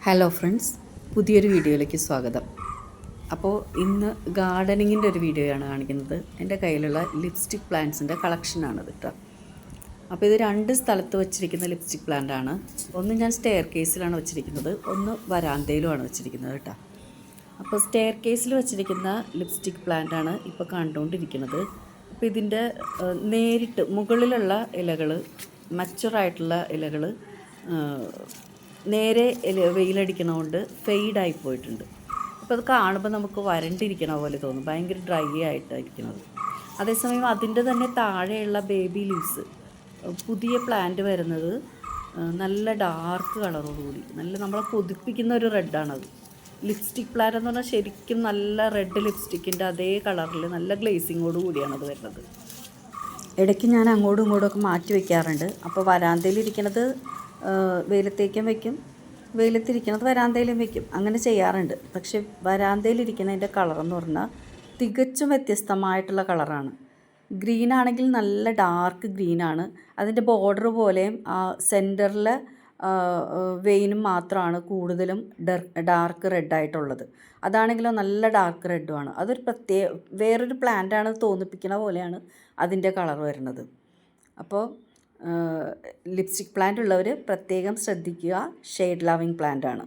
Hello friends, പുതിയൊരു വീഡിയോയിലേക്ക് സ്വാഗതം. അപ്പോൾ ഇന്ന് ഗാർഡനിങ്ങിൻ്റെ ഒരു വീഡിയോയാണ് കാണിക്കുന്നത്. എൻ്റെ കയ്യിലുള്ള ലിപ്സ്റ്റിക് പ്ലാന്റ്സിൻ്റെ കളക്ഷനാണത് കേട്ടോ. അപ്പോൾ ഇത് രണ്ട് സ്ഥലത്ത് വെച്ചിരിക്കുന്ന ലിപ്സ്റ്റിക് പ്ലാന്റാണ്. ഒന്ന് ഞാൻ സ്റ്റെയർ കേസിലാണ് വെച്ചിരിക്കുന്നത്, ഒന്ന് വരാന്തയിലുമാണ് വെച്ചിരിക്കുന്നത് കേട്ടോ. അപ്പോൾ സ്റ്റെയർ കേസിൽ വെച്ചിരിക്കുന്ന ലിപ്സ്റ്റിക് പ്ലാന്റാണ് ഇപ്പോൾ കണ്ടുകൊണ്ടിരിക്കുന്നത്. അപ്പോൾ ഇതിൻ്റെ നേരിട്ട് മുകളിലുള്ള ഇലകൾ, മച്ചുറായിട്ടുള്ള ഇലകൾ നേരെ വെയിലടിക്കണതുകൊണ്ട് ഫെയ്ഡായി പോയിട്ടുണ്ട്. അപ്പോൾ അത് കാണുമ്പോൾ നമുക്ക് വരണ്ടിരിക്കണ പോലെ തോന്നും, ഭയങ്കര ഡ്രൈ ആയിട്ടായിരിക്കുന്നത്. അതേസമയം അതിൻ്റെ തന്നെ താഴെയുള്ള ബേബി ലീവ്സ്, പുതിയ പ്ലാന്റ് വരുന്നത് നല്ല ഡാർക്ക് കളറോടുകൂടി, നല്ല നമ്മളെ കൊതിപ്പിക്കുന്ന ഒരു റെഡാണത്. ലിപ്സ്റ്റിക് പ്ലാന്റ് എന്ന് പറഞ്ഞാൽ ശരിക്കും നല്ല റെഡ് ലിപ്സ്റ്റിക്കിൻ്റെ അതേ കളറിൽ നല്ല ഗ്ലേസിങ്ങോട് കൂടിയാണ് അത് വരുന്നത്. ഇടയ്ക്ക് ഞാൻ അങ്ങോട്ടും ഇങ്ങോട്ടുമൊക്കെ മാറ്റി വയ്ക്കാറുണ്ട്. അപ്പോൾ വരാന്തയിലിരിക്കുന്നത് വെയിലത്തേക്കും വയ്ക്കും, വെയിലത്തിരിക്കുന്നത് വരാന്തയിലും വയ്ക്കും, അങ്ങനെ ചെയ്യാറുണ്ട്. പക്ഷേ വരാന്തയിലിരിക്കുന്നതിൻ്റെ കളറെന്ന് പറഞ്ഞാൽ തികച്ചും വ്യത്യസ്തമായിട്ടുള്ള കളറാണ്. ഗ്രീനാണെങ്കിൽ നല്ല ഡാർക്ക് ഗ്രീനാണ്. അതിൻ്റെ ബോർഡർ പോലെയും ആ സെൻറ്ററിലെ വെയിനും മാത്രമാണ് കൂടുതലും ഡാർക്ക് റെഡായിട്ടുള്ളത്. അതാണെങ്കിലോ നല്ല ഡാർക്ക് റെഡുമാണ്. അതൊരു വേറൊരു പ്ലാന്റാണ് തോന്നിപ്പിക്കുന്ന പോലെയാണ് അതിൻ്റെ കളർ വരുന്നത്. അപ്പോൾ ലിപ്സ്റ്റിക് പ്ലാന്റ് ഉള്ളവർ പ്രത്യേകം ശ്രദ്ധിക്കുക, ഷെയ്ഡ് ലവിങ് പ്ലാന്റ് ആണ്.